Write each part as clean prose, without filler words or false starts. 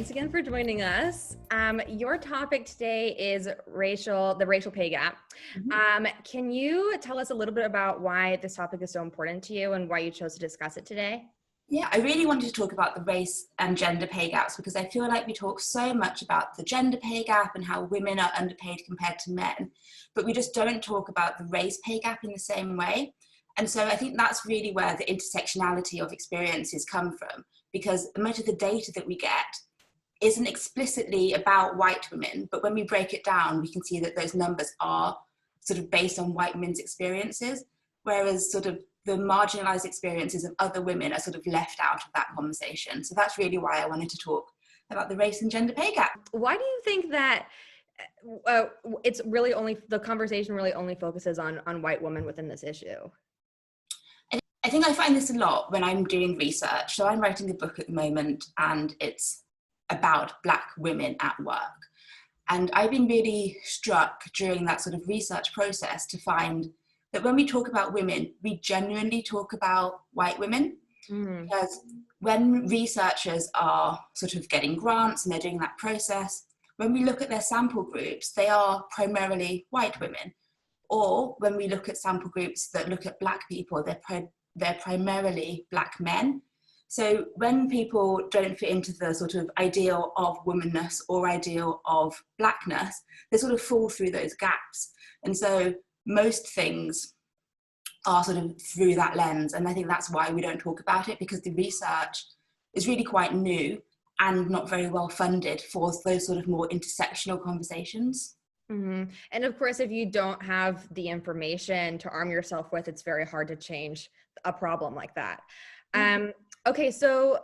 thanks again for joining us. Your topic today is the racial pay gap. Can you tell us a little bit about why this topic is so important to you and why you chose to discuss it today? Yeah, I really wanted to talk about the race and gender pay gaps because I feel like we talk so much about the gender pay gap and how women are underpaid compared to men, but we just don't talk about the race pay gap in the same way. And so I think that's really where the intersectionality of experiences come from, because much of the data that we get isn't explicitly about white women, but when we break it down, we can see that those numbers are sort of based on white women's experiences, whereas sort of the marginalized experiences of other women are sort of left out of that conversation. So that's really why I wanted to talk about the race and gender pay gap. Why do you think that it's really only, the conversation really only focuses on white women within this issue? I think I find this a lot when I'm doing research. So I'm writing a book at the moment and it's about Black women at work. And I've been really struck during that sort of research process to find that when we talk about women, we genuinely talk about white women. Because when researchers are sort of getting grants and they're doing that process, when we look at their sample groups, they are primarily white women. Or when we look at sample groups that look at Black people, they're primarily Black men. So when people don't fit into the sort of ideal of womanness or ideal of Blackness, they sort of fall through those gaps. And so most things are sort of through that lens. And I think that's why we don't talk about it, because the research is really quite new and not very well funded for those sort of more intersectional conversations. And of course, if you don't have the information to arm yourself with, it's very hard to change a problem like that. Okay, so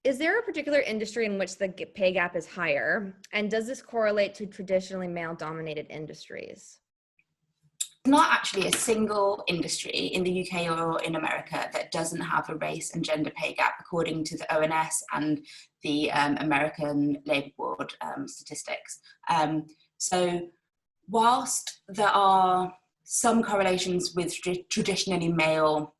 is there a particular industry in which the pay gap is higher? And does this correlate to traditionally male-dominated industries? Not actually a single industry in the UK or in America that doesn't have a race and gender pay gap, according to the ONS and the American Labour Board statistics. So whilst there are some correlations with traditionally male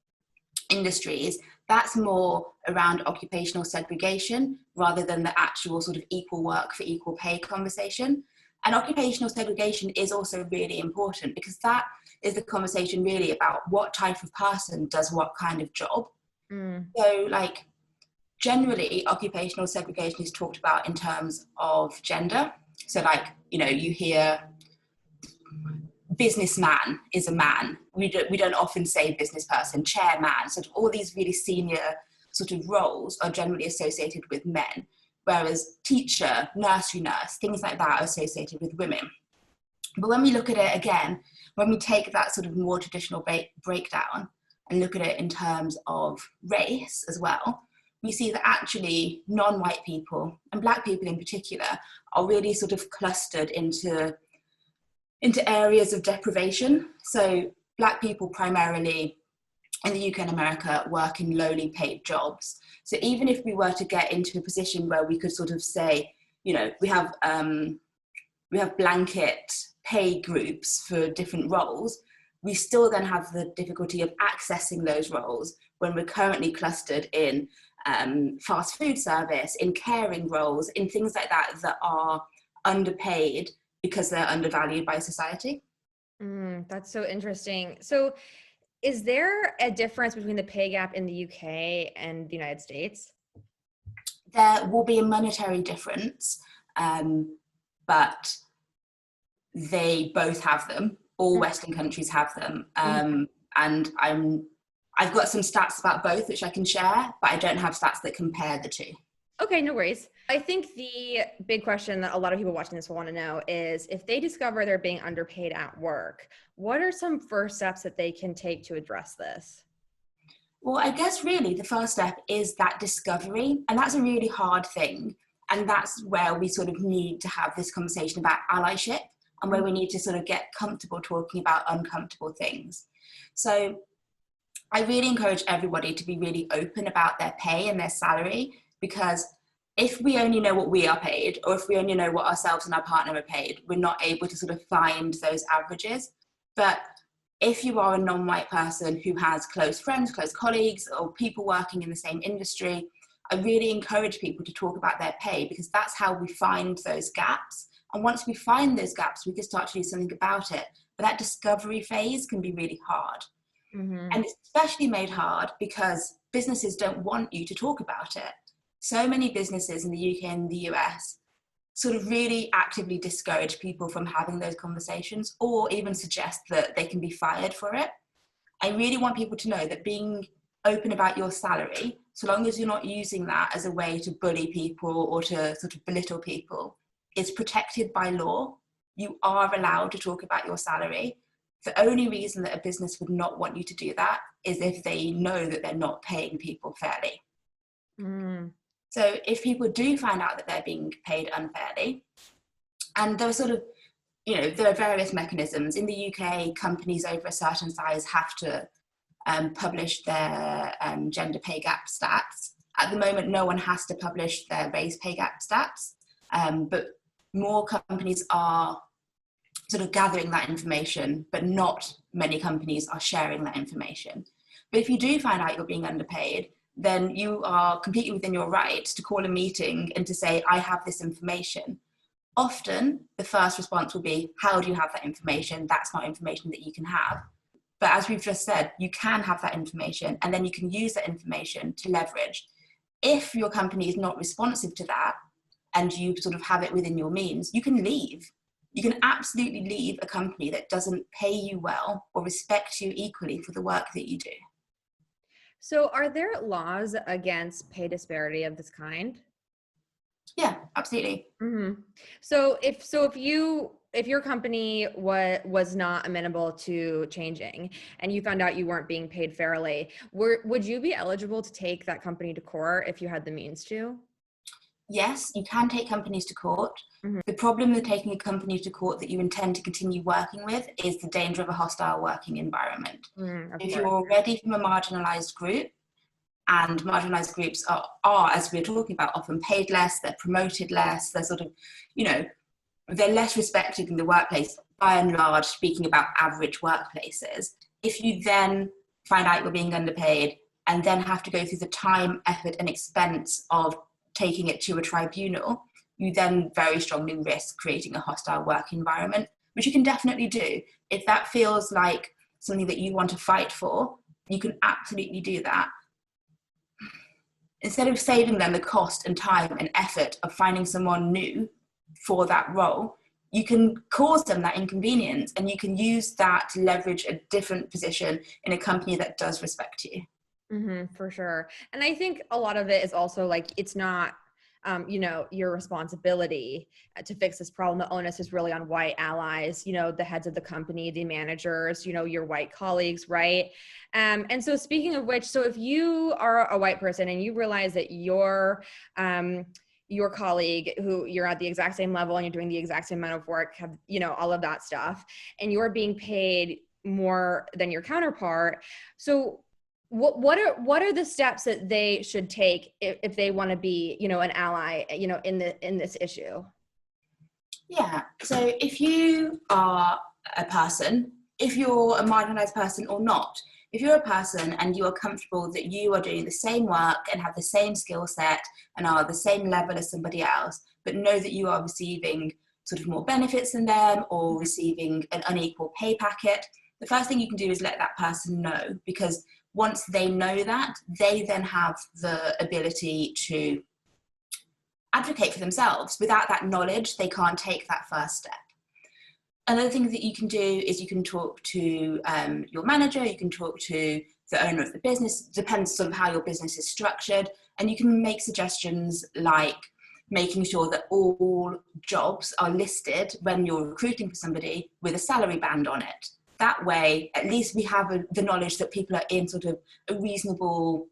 industries, that's more around occupational segregation rather than the actual sort of equal work for equal pay conversation. And occupational segregation is also really important because that is the conversation really about what type of person does what kind of job. So like generally occupational segregation is talked about in terms of gender. So like, you know, you hear businessman is a man. We don't often say business person, chairman. So all these really senior sort of roles are generally associated with men, whereas teacher, nursery nurse, things like that are associated with women. But when we look at it again, when we take that sort of more traditional breakdown and look at it in terms of race as well, we see that actually non-white people, and Black people in particular, are really sort of clustered into areas of deprivation. So Black people primarily in the UK and America work in lowly paid jobs. So even if we were to get into a position where we could sort of say, you know, we have blanket pay groups for different roles, we still then have the difficulty of accessing those roles when we're currently clustered in fast food service, in caring roles, in things like that that are underpaid because they're undervalued by society. That's so interesting. So is there a difference between the pay gap in the UK and the United States? There will be a monetary difference, but they both have them. All Western countries have them. And I've got some stats about both, which I can share, but I don't have stats that compare the two. Okay, no worries. I think the big question that a lot of people watching this will want to know is if they discover they're being underpaid at work, what are some first steps that they can take to address this? Well, I guess really the first step is that discovery, and that's a really hard thing. And that's where we sort of need to have this conversation about allyship and where we need to sort of get comfortable talking about uncomfortable things. So I really encourage everybody to be really open about their pay and their salary, because if we only know what we are paid, or if we only know what ourselves and our partner are paid, we're not able to sort of find those averages. But if you are a non-white person who has close friends, close colleagues, or people working in the same industry, I really encourage people to talk about their pay, because that's how we find those gaps. And once we find those gaps, we can start to do something about it. But that discovery phase can be really hard. Mm-hmm. And it's especially made hard because businesses don't want you to talk about it. So many businesses in the UK and the US sort of really actively discourage people from having those conversations, or even suggest that they can be fired for it. I really want people to know that being open about your salary, so long as you're not using that as a way to bully people or to sort of belittle people, is protected by law. You are allowed to talk about your salary. The only reason that a business would not want you to do that is if they know that they're not paying people fairly. Mm. So if people do find out that they're being paid unfairly, and there are sort of, there are various mechanisms. In the UK, companies over a certain size have to publish their gender pay gap stats. At the moment, no one has to publish their race pay gap stats, but more companies are sort of gathering that information, but not many companies are sharing that information. But if you do find out you're being underpaid, then you are completely within your right to call a meeting and to say, I have this information. Often the first response will be, how do you have that information? That's not information that you can have. But as we've just said, you can have that information, and then you can use that information to leverage. If your company is not responsive to that and you sort of have it within your means, you can leave. You can absolutely leave a company that doesn't pay you well or respect you equally for the work that you do. So are there laws against pay disparity of this kind? Yeah, absolutely. Mm-hmm. So if your company was not amenable to changing and you found out you weren't being paid fairly, would you be eligible to take that company to court if you had the means to? Yes, you can take companies to court. Mm-hmm. The problem with taking a company to court that you intend to continue working with is the danger of a hostile working environment. If you're already from a marginalised group, and marginalised groups are, as we're talking about, often paid less, they're promoted less, they're sort of, they're less respected in the workplace, by and large, speaking about average workplaces. If you then find out you're being underpaid and then have to go through the time, effort and expense of taking it to a tribunal, you then very strongly risk creating a hostile work environment, which you can definitely do. If that feels like something that you want to fight for, you can absolutely do that. Instead of saving them the cost and time and effort of finding someone new for that role, you can cause them that inconvenience, and you can use that to leverage a different position in a company that does respect you. Mm-hmm, for sure. And I think a lot of it is also like, it's not, your responsibility to fix this problem. The onus is really on white allies, the heads of the company, the managers, your white colleagues, right? And so speaking of which, so if you are a white person and you realize that your colleague who you're at the exact same level and you're doing the exact same amount of work, have, all of that stuff, and you're being paid more than your counterpart. So what are the steps that they should take if they want to be, an ally, in this issue? Yeah. So if you are a person, if you're a marginalized person or not, if you're a person and you are comfortable that you are doing the same work and have the same skill set and are the same level as somebody else, but know that you are receiving sort of more benefits than them or receiving an unequal pay packet, the first thing you can do is let that person know, because once they know that, they then have the ability to advocate for themselves. Without that knowledge, they can't take that first step. Another thing that you can do is you can talk to your manager, you can talk to the owner of the business, depends sort of how your business is structured, and you can make suggestions like making sure that all jobs are listed when you're recruiting for somebody with a salary band on it. That way, at least we have the knowledge that people are in sort of a reasonable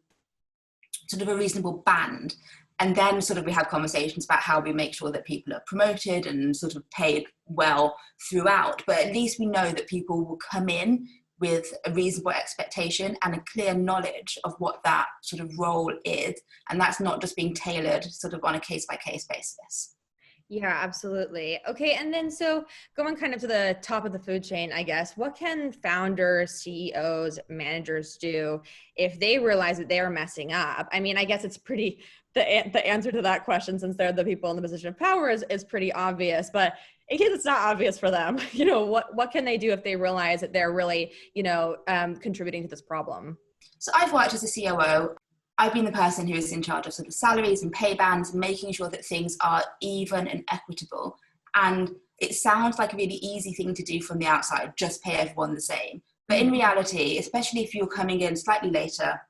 band. And then sort of we have conversations about how we make sure that people are promoted and sort of paid well throughout. But at least we know that people will come in with a reasonable expectation and a clear knowledge of what that sort of role is. And that's not just being tailored sort of on a case-by-case basis. Yeah, absolutely. Okay, and then so going kind of to the top of the food chain, I guess, what can founders, CEOs, managers do if they realize that they are messing up? I mean, I guess it's pretty the answer to that question, since they're the people in the position of power, is pretty obvious. But in case it's not obvious for them, what can they do if they realize that they're really, contributing to this problem? So I've worked as a COO. I've been the person who is in charge of sort of salaries and pay bands and making sure that things are even and equitable. And it sounds like a really easy thing to do from the outside, just pay everyone the same. But in reality, especially if you're coming in slightly later,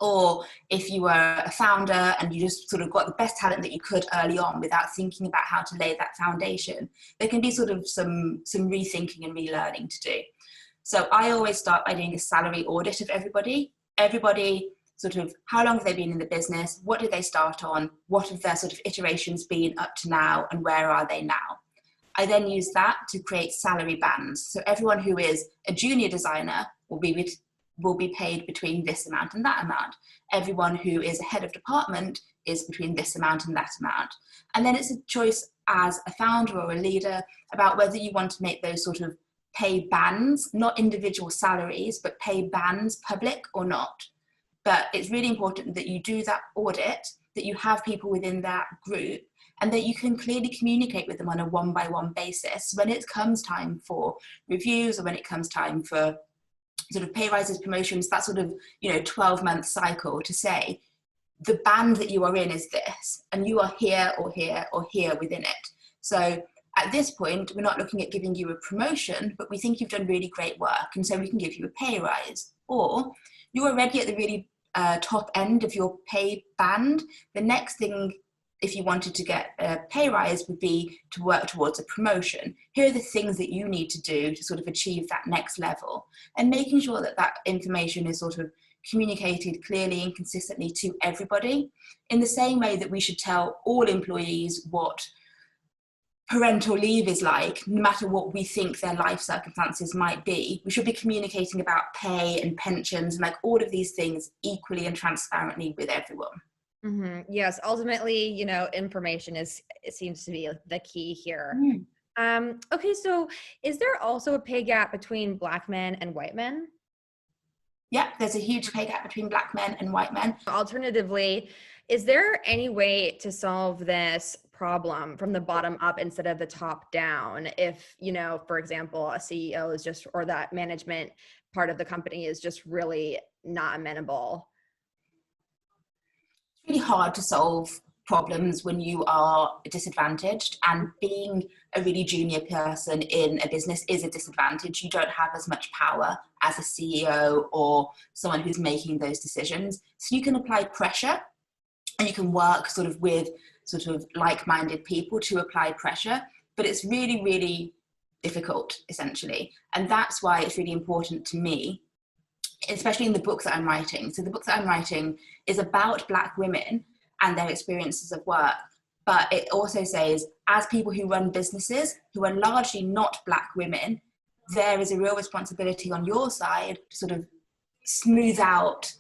or if you were a founder and you just sort of got the best talent that you could early on without thinking about how to lay that foundation, there can be sort of some rethinking and relearning to do. So I always start by doing a salary audit of everybody, sort of how long have they been in the business, what did they start on, what have their sort of iterations been up to now, and where are they now. I then use that to create salary bands. So everyone who is a junior designer will be paid between this amount and that amount. Everyone who is a head of department is between this amount and that amount. And then it's a choice as a founder or a leader about whether you want to make those sort of pay bands, not individual salaries, but pay bands public or not. But it's really important that you do that audit, that you have people within that group, and that you can clearly communicate with them on a one-by-one basis when it comes time for reviews, or when it comes time for sort of pay rises, promotions, that sort of 12-month cycle, to say the band that you are in is this, and you are here or here or here within it. So at this point, we're not looking at giving you a promotion, but we think you've done really great work, and so we can give you a pay rise. Or you're already at the really top end of your pay band. The next thing, if you wanted to get a pay rise, would be to work towards a promotion. Here are the things that you need to do to sort of achieve that next level, and making sure that that information is sort of communicated clearly and consistently to everybody, in the same way that we should tell all employees what parental leave is like, no matter what we think their life circumstances might be. We should be communicating about pay and pensions and like all of these things equally and transparently with everyone. Mm-hmm. Yes, ultimately, information it seems to be the key here. Okay, so is there also a pay gap between Black men and white men? Yeah, there's a huge pay gap between Black men and white men. Alternatively, is there any way to solve this problem from the bottom up instead of the top down? If, for example, a CEO is just, or that management part of the company is just really not amenable. It's really hard to solve problems when you are disadvantaged, and being a really junior person in a business is a disadvantage. You don't have as much power as a CEO or someone who's making those decisions. So you can apply pressure, and you can work sort of with sort of like-minded people to apply pressure, but it's really, really difficult, essentially. And that's why it's really important to me, especially in the book that I'm writing. So the book that I'm writing is about Black women and their experiences of work, but it also says, as people who run businesses who are largely not Black women, there is a real responsibility on your side to sort of smooth out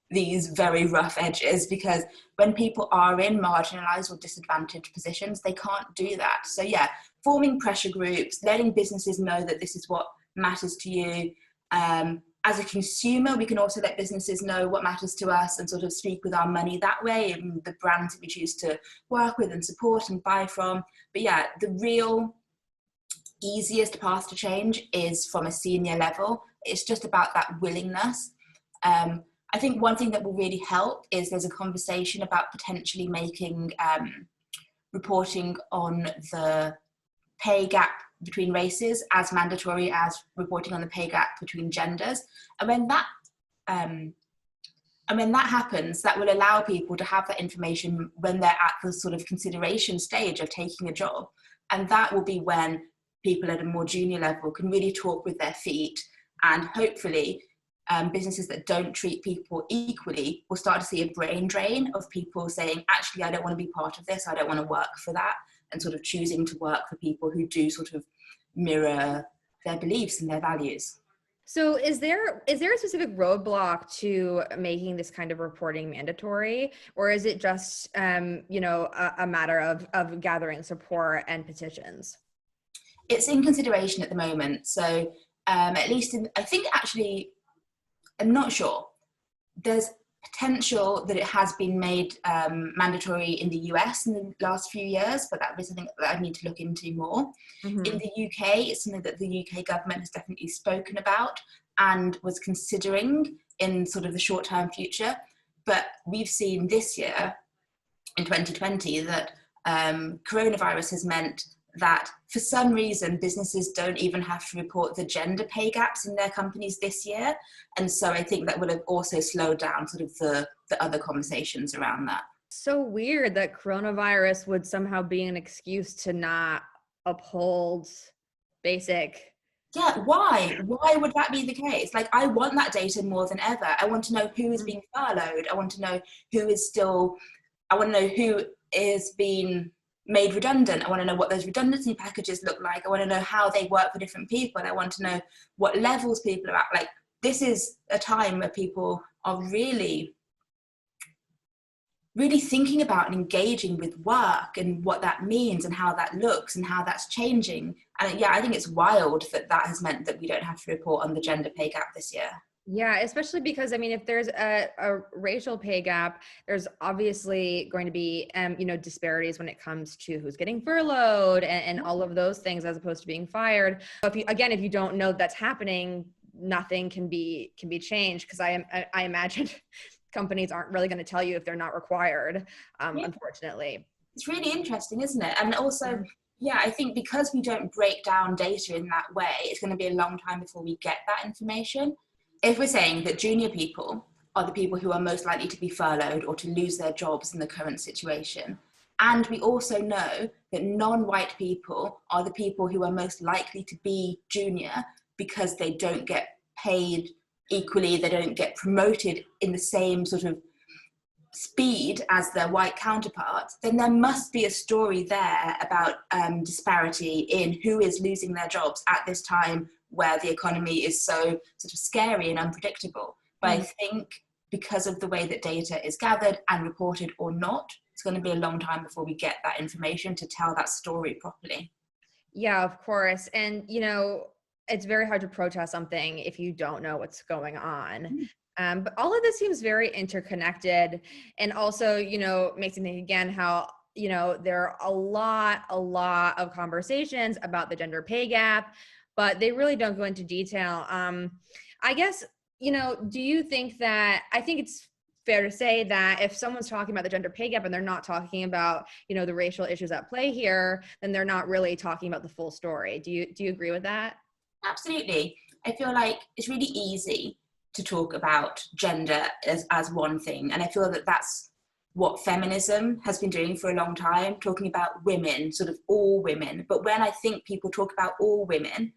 these very rough edges, because when people are in marginalized or disadvantaged positions, they can't do that. So yeah, forming pressure groups, letting businesses know that this is what matters to you. As a consumer, we can also let businesses know what matters to us and sort of speak with our money that way, and the brands that we choose to work with and support and buy from. But yeah, the real easiest path to change is from a senior level. It's just about that willingness. I think one thing that will really help is there's a conversation about potentially making reporting on the pay gap between races as mandatory as reporting on the pay gap between genders. And when that happens, that will allow people to have that information when they're at the sort of consideration stage of taking a job. And that will be when people at a more junior level can really talk with their feet, and hopefully businesses that don't treat people equally will start to see a brain drain of people saying, actually, I don't want to be part of this, I don't want to work for that, and sort of choosing to work for people who do sort of mirror their beliefs and their values. So is there a specific roadblock to making this kind of reporting mandatory, or is it just a matter of gathering support and petitions? It's in consideration at the moment. So at least I think actually, I'm not sure. There's potential that it has been made mandatory in the US in the last few years, but that was something that I need to look into more. In Hmm. the UK, it's something that the UK government has definitely spoken about and was considering in sort of the short-term future. But we've seen this year, in 2020, that coronavirus has meant that for some reason businesses don't even have to report the gender pay gaps in their companies this year. And so I think that would have also slowed down sort of the other conversations around that. So weird that coronavirus would somehow be an excuse to not uphold basic. Yeah, why? Why would that be the case? Like, I want that data more than ever. I want to know who is being furloughed. I want to know who is still, I want to know who is being made redundant. I want to know what those redundancy packages look like. I want to know how they work for different people. I want to know what levels people are at. Like, this is a time where people are really thinking about and engaging with work and what that means and how that looks and how that's changing. And yeah, I think it's wild that that has meant that we don't have to report on the gender pay gap this year. Yeah, especially because I mean, if there's a racial pay gap, there's obviously going to be disparities when it comes to who's getting furloughed and all of those things as opposed to being fired. So if you don't know that's happening, nothing can be changed because I imagine companies aren't really going to tell you if they're not required, Yeah, unfortunately. it's really interesting, isn't it? And also, yeah, I think because we don't break down data in that way, it's going to be a long time before we get that information. If we're saying that junior people are the people who are most likely to be furloughed or to lose their jobs in the current situation, and we also know that non-white people are the people who are most likely to be junior because they don't get paid equally, they don't get promoted in the same sort of speed as their white counterparts, then there must be a story there about disparity in who is losing their jobs at this time where the economy is so sort of scary and unpredictable. But I think because of the way that data is gathered and reported or not, it's going to be a long time before we get that information to tell that story properly. Yeah, of course. And, it's very hard to protest something if you don't know what's going on. But all of this seems very interconnected and also, makes me think again how, there are a lot of conversations about the gender pay gap, but they really don't go into detail. I guess, do you think that, I think it's fair to say that if someone's talking about the gender pay gap and they're not talking about, the racial issues at play here, then they're not really talking about the full story. Do you agree with that? Absolutely. I feel like it's really easy to talk about gender as one thing. And I feel that that's what feminism has been doing for a long time, talking about women, sort of all women. But when I think people talk about all women,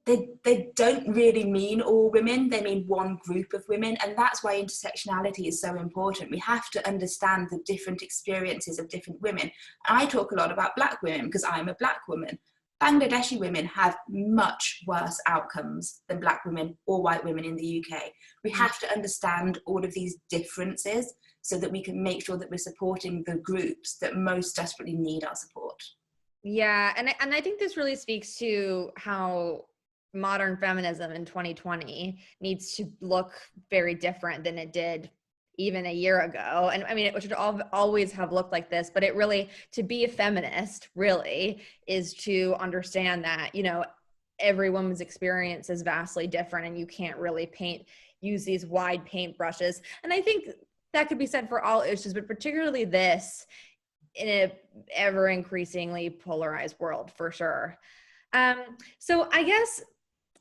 they don't really mean all women, they mean one group of women. And that's why intersectionality is so important. We have to understand the different experiences of different women. And I talk a lot about Black women because I'm a Black woman. Bangladeshi women have much worse outcomes than Black women or white women in the UK. We have to understand all of these differences so that we can make sure that we're supporting the groups that most desperately need our support. Yeah, and I think this really speaks to how modern feminism in 2020 needs to look very different than it did even a year ago. And I mean, it should always have looked like this, but it really, to be a feminist really is to understand that, every woman's experience is vastly different and you can't really use these wide paint brushes. And I think that could be said for all issues, but particularly this in a ever increasingly polarized world for sure. So I guess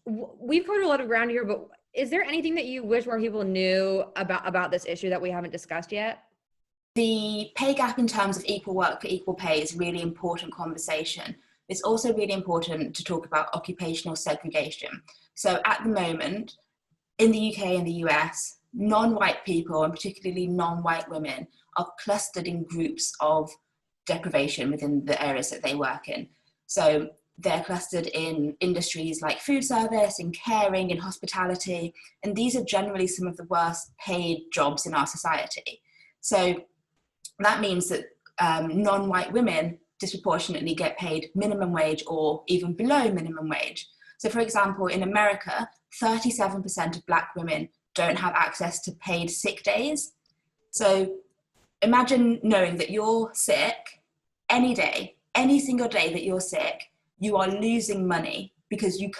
we've covered a lot of ground here, but is there anything that you wish more people knew about this issue that we haven't discussed yet? The pay gap in terms of equal work for equal pay is a really important conversation. It's also really important to talk about occupational segregation. So at the moment, in the UK and the US, non-white people, and particularly non-white women, are clustered in groups of deprivation within the areas that they work in. So they're clustered in industries like food service, in caring, in hospitality, and these are generally some of the worst paid jobs in our society. So that means that non-white women disproportionately get paid minimum wage or even below minimum wage. So for example, in America, 37% of Black women don't have access to paid sick days. So imagine knowing that you're sick any day, any single day that you're sick, you are losing money because you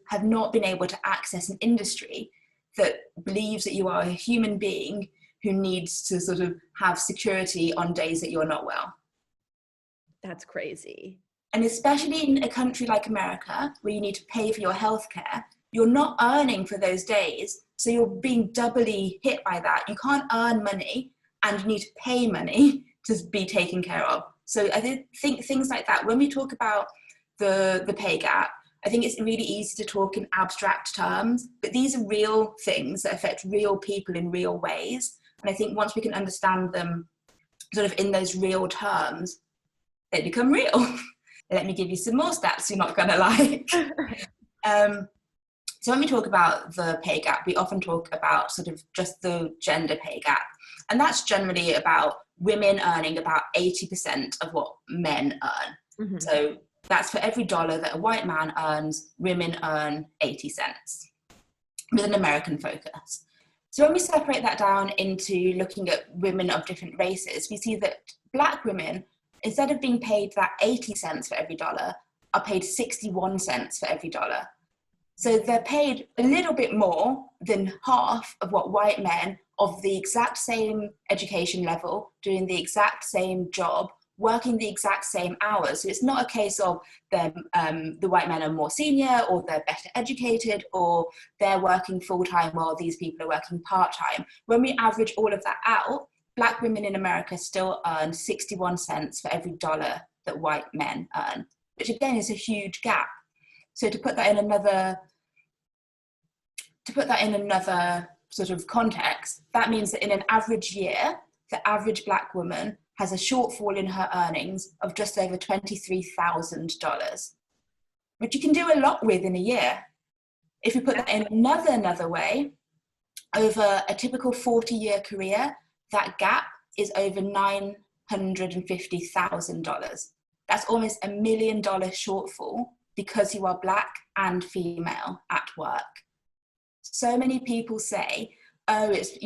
have not been able to access an industry that believes that you are a human being who needs to sort of have security on days that you're not well. That's crazy. And especially in a country like America, where you need to pay for your healthcare, you're not earning for those days. So you're being doubly hit by that. You can't earn money and you need to pay money to be taken care of. So I think things like that, when we talk about the pay gap, I think it's really easy to talk in abstract terms, but these are real things that affect real people in real ways. And I think once we can understand them sort of in those real terms, they become real. Let me give you some more stats you're not going to like. So when we talk about the pay gap, we often talk about sort of just the gender pay gap. And that's generally about women earning about 80% of what men earn. Mm-hmm. So that's for every dollar that a white man earns, women earn 80 cents, with an American focus. So when we separate that down into looking at women of different races, we see that Black women, instead of being paid that 80 cents for every dollar, are paid 61 cents for every dollar. So they're paid a little bit more than half of what white men of the exact same education level, doing the exact same job, working the exact same hours. So it's not a case of them, the white men are more senior or they're better educated or they're working full-time while these people are working part-time. When we average all of that out, Black women in America still earn 61 cents for every dollar that white men earn, which again is a huge gap. So to put that in another sort of context, that means that in an average year, the average Black woman has a shortfall in her earnings of just over $23,000, which you can do a lot with in a year. If you put that in another way, over a typical 40-year career, that gap is over $950,000. That's almost $1 million shortfall because you are Black and female at work. So many people say, oh, it's,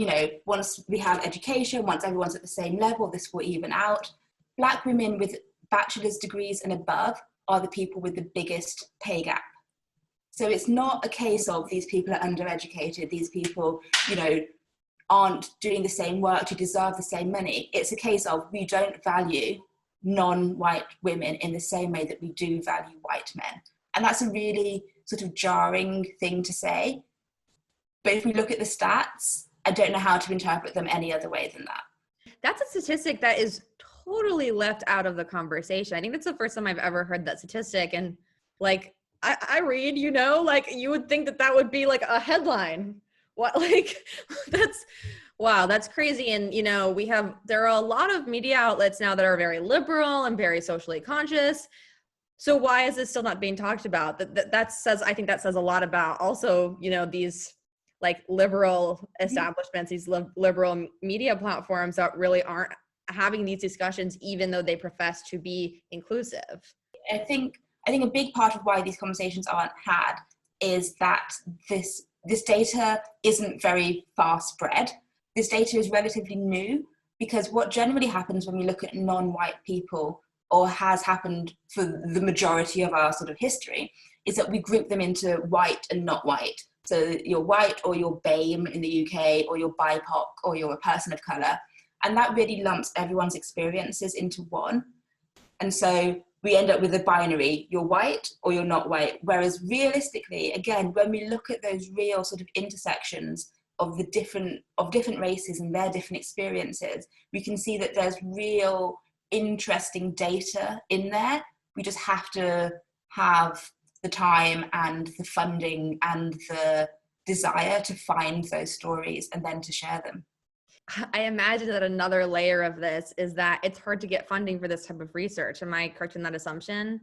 once we have education, once everyone's at the same level, this will even out. Black women with bachelor's degrees and above are the people with the biggest pay gap. So it's not a case of these people are undereducated, these people, aren't doing the same work to deserve the same money. It's a case of we don't value non-white women in the same way that we do value white men. And that's a really sort of jarring thing to say. But if we look at the stats, I don't know how to interpret them any other way than that. That's a statistic that is totally left out of the conversation. I think that's the first time I've ever heard that statistic. And like, I read, you would think that would be like a headline. What, wow, that's crazy. And, there are a lot of media outlets now that are very liberal and very socially conscious. So why is this still not being talked about? I think that says a lot about also, these like liberal establishments, these liberal media platforms that really aren't having these discussions, even though they profess to be inclusive. I think a big part of why these conversations aren't had is that this data isn't very far spread. This data is relatively new because what generally happens when we look at non-white people, or has happened for the majority of our sort of history, is that we group them into white and not white. So you're white or you're BAME in the UK, or you're BIPOC, or you're a person of colour. And that really lumps everyone's experiences into one. And so we end up with a binary, you're white or you're not white. Whereas realistically, again, when we look at those real sort of intersections of different races and their different experiences, we can see that there's real interesting data in there. We just have to have the time and the funding and the desire to find those stories and then to share them. I imagine that another layer of this is that it's hard to get funding for this type of research. Am I correct in that assumption?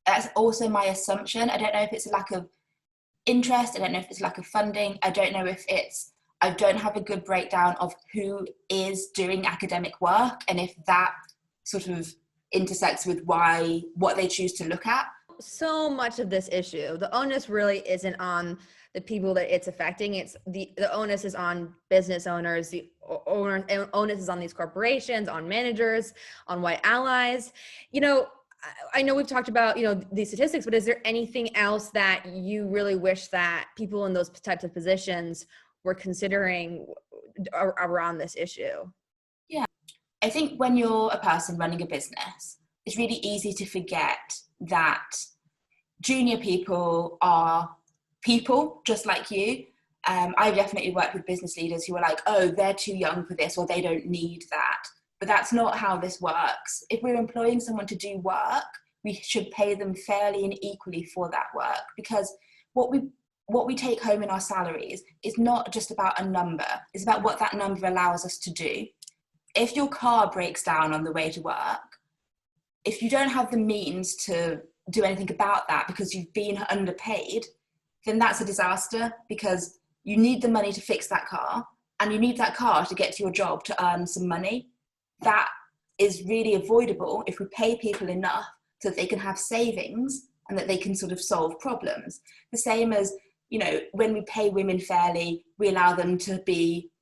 that's also my assumption. I don't know if it's a lack of interest. I don't know if it's lack of funding. I don't know if I don't have a good breakdown of who is doing academic work and if that sort of intersects with what they choose to look at. So much of this issue, the onus really isn't on the people that it's affecting. It's the onus is on business owners, the onus is on these corporations, on managers, on white allies. I know we've talked about, these statistics, but is there anything else that you really wish that people in those types of positions were considering around this issue? Yeah, I think when you're a person running a business, it's really easy to forget that junior people are people just like you. I've definitely worked with business leaders who are like, oh, they're too young for this, or they don't need that. But that's not how this works. If we're employing someone to do work, we should pay them fairly and equally for that work, because what we take home in our salaries is not just about a number. It's about what that number allows us to do. If your car breaks down on the way to work, if you don't have the means to do anything about that because you've been underpaid, then that's a disaster, because you need the money to fix that car and you need that car to get to your job to earn some money. That is really avoidable if we pay people enough so that they can have savings and that they can sort of solve problems. The same as, when we pay women fairly, we allow them to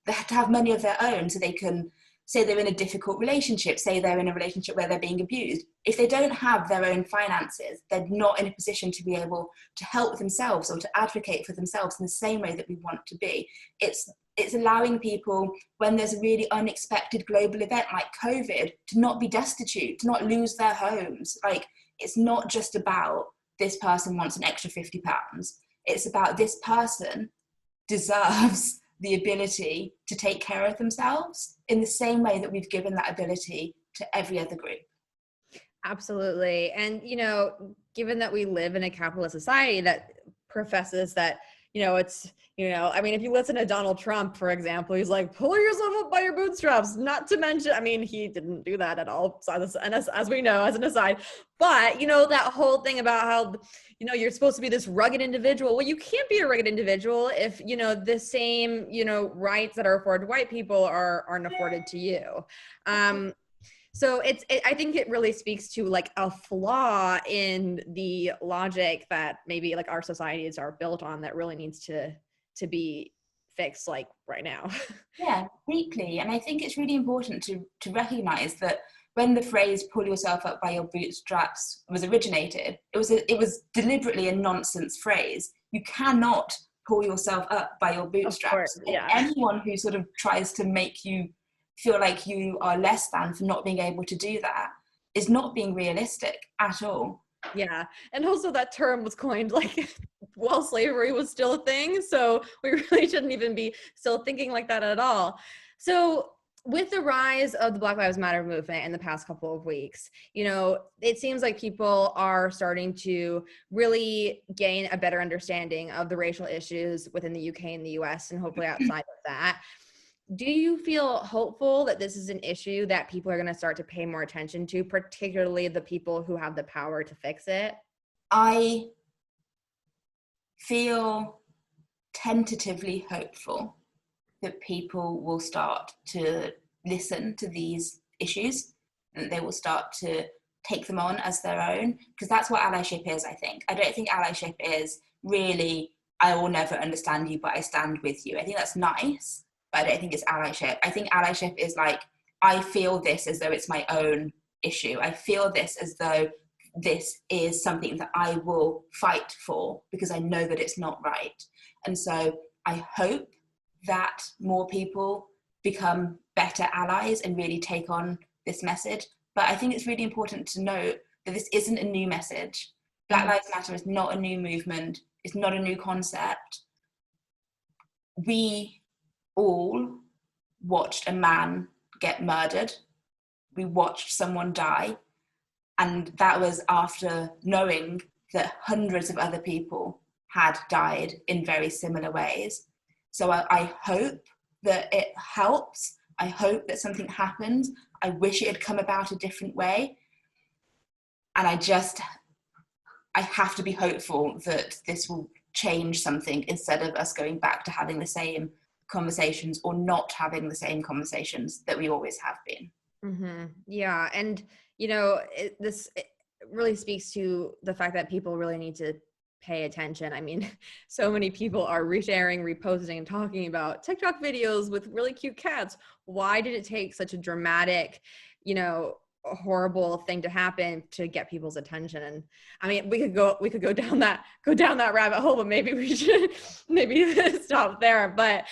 have money of their own, so they can say they're in a difficult relationship, say they're in a relationship where they're being abused. If they don't have their own finances, they're not in a position to be able to help themselves or to advocate for themselves in the same way that we want to be. It's allowing people, when there's a really unexpected global event like COVID, to not be destitute, to not lose their homes. Like, it's not just about this person wants an extra £50. It's about this person deserves the ability to take care of themselves in the same way that we've given that ability to every other group. Absolutely. And, given that we live in a capitalist society that professes that, if you listen to Donald Trump, for example, he's like, pull yourself up by your bootstraps, not to mention, he didn't do that at all, as we know, as an aside, but, that whole thing about how, you're supposed to be this rugged individual. Well, you can't be a rugged individual if, the same, rights that are afforded to white people aren't afforded to you. So I think it really speaks to like a flaw in the logic that maybe like our societies are built on that really needs to be fixed like right now. Yeah, deeply. And I think it's really important to recognize that when the phrase pull yourself up by your bootstraps was originated, it was deliberately a nonsense phrase. You cannot pull yourself up by your bootstraps. Course, yeah. And anyone who sort of tries to make you feel like you are less than for not being able to do that is not being realistic at all. Yeah. And also that term was coined like while slavery was still a thing. So we really shouldn't even be still thinking like that at all. So with the rise of the Black Lives Matter movement in the past couple of weeks, it seems like people are starting to really gain a better understanding of the racial issues within the UK and the US and hopefully outside of that. Do you feel hopeful that this is an issue that people are going to start to pay more attention to, particularly the people who have the power to fix it? I feel tentatively hopeful that people will start to listen to these issues and they will start to take them on as their own, because that's what allyship is, I think. I don't think allyship is really, I will never understand you, but I stand with you. I think that's nice, but I don't think it's allyship. I think allyship is like, I feel this as though it's my own issue. I feel this as though this is something that I will fight for because I know that it's not right. And so I hope that more people become better allies and really take on this message. But I think it's really important to note that this isn't a new message. Black Lives Matter is not a new movement. It's not a new concept. We all watched a man get murdered. We watched someone die. And that was after knowing that hundreds of other people had died in very similar ways. So I hope that it helps. I hope that something happens. I wish it had come about a different way. And I just I have to be hopeful that this will change something instead of us going back to having the same conversations or not having the same conversations that we always have been. Mm-hmm. Yeah. And, you know, this really speaks to the fact that people really need to pay attention. I mean, so many people are resharing, reposting, and talking about TikTok videos with really cute cats. Why did it take such a dramatic, you know, a horrible thing to happen to get people's attention? And I mean, we could go down that rabbit hole, but maybe we should stop there. But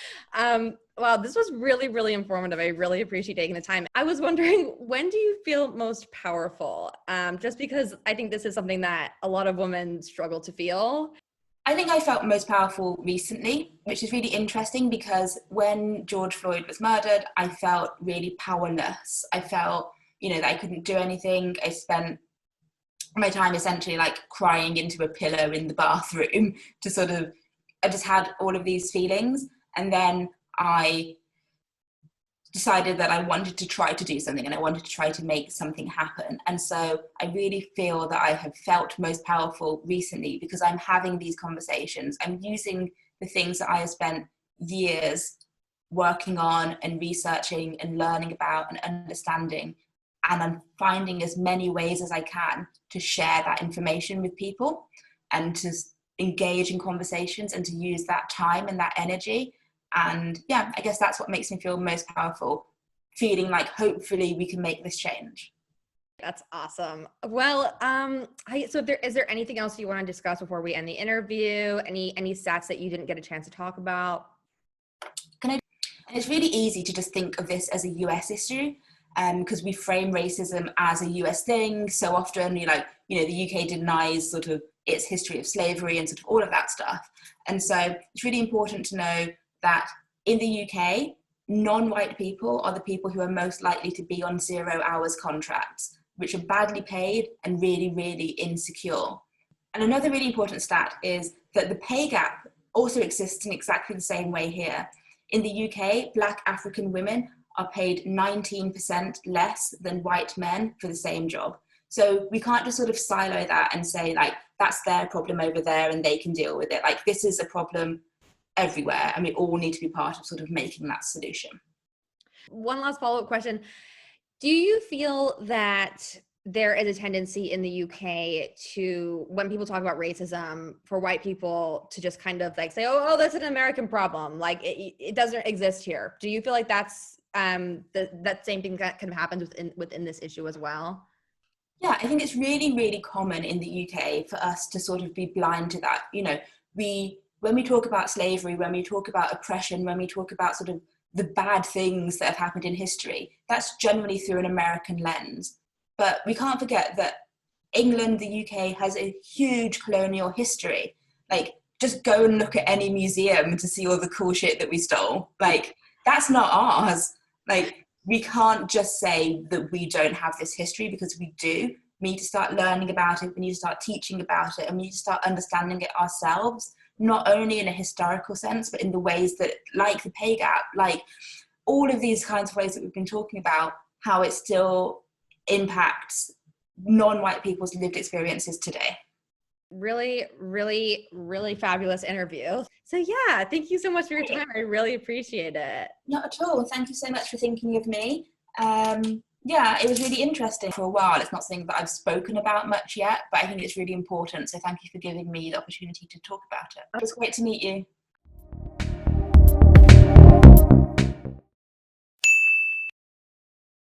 wow, this was really, really informative. I really appreciate taking the time. I was wondering, when do you feel most powerful? Just because I think this is something that a lot of women struggle to feel. I think I felt most powerful recently, which is really interesting because when George Floyd was murdered, I felt really powerless. I felt, you know, that I couldn't do anything. I spent my time essentially like crying into a pillow in the bathroom I just had all of these feelings. And then I decided that I wanted to try to do something and I wanted to try to make something happen. And so I really feel that I have felt most powerful recently because I'm having these conversations. I'm using the things that I have spent years working on and researching and learning about and understanding. And I'm finding as many ways as I can to share that information with people and to engage in conversations and to use that time and that energy. And yeah, I guess that's what makes me feel most powerful, feeling like hopefully we can make this change. That's awesome. Well, so is there anything else you want to discuss before we end the interview? Any stats that you didn't get a chance to talk about? And it's really easy to just think of this as a US issue, because we frame racism as a US thing. So often, the UK denies sort of its history of slavery and sort of all of that stuff. And so it's really important to know that in the UK, non-white people are the people who are most likely to be on 0 hours contracts, which are badly paid and really, really insecure. And another really important stat is that the pay gap also exists in exactly the same way here. In the UK, Black African women are paid 19% less than white men for the same job. So we can't just sort of silo that and say like, that's their problem over there and they can deal with it. Like, this is a problem everywhere and we all need to be part of sort of making that solution. One last follow-up question. Do you feel that there is a tendency in the UK to, when people talk about racism, for white people to just kind of like say, oh, that's an American problem. Like it doesn't exist here. Do you feel like that's that same thing that can happen within this issue as well? Yeah, I think it's really, really common in the UK for us to sort of be blind to that. When we talk about slavery, when we talk about oppression, when we talk about sort of the bad things that have happened in history, that's generally through an American lens. But we can't forget that England, the UK, has a huge colonial history. Like, just go and look at any museum to see all the cool shit that we stole. Like, that's not ours. Like, we can't just say that we don't have this history, because we do. We need to start learning about it. We need to start teaching about it. And we need to start understanding it ourselves, not only in a historical sense, but in the ways that, like the pay gap, like all of these kinds of ways that we've been talking about, how it still impacts non-white people's lived experiences today. Really, really, really fabulous interview. So yeah, thank you so much for your time. I really appreciate it. Not at all. Thank you so much for thinking of me. Yeah, it was really interesting for a while. It's not something that I've spoken about much yet, but I think it's really important. So thank you for giving me the opportunity to talk about it. It was great to meet you.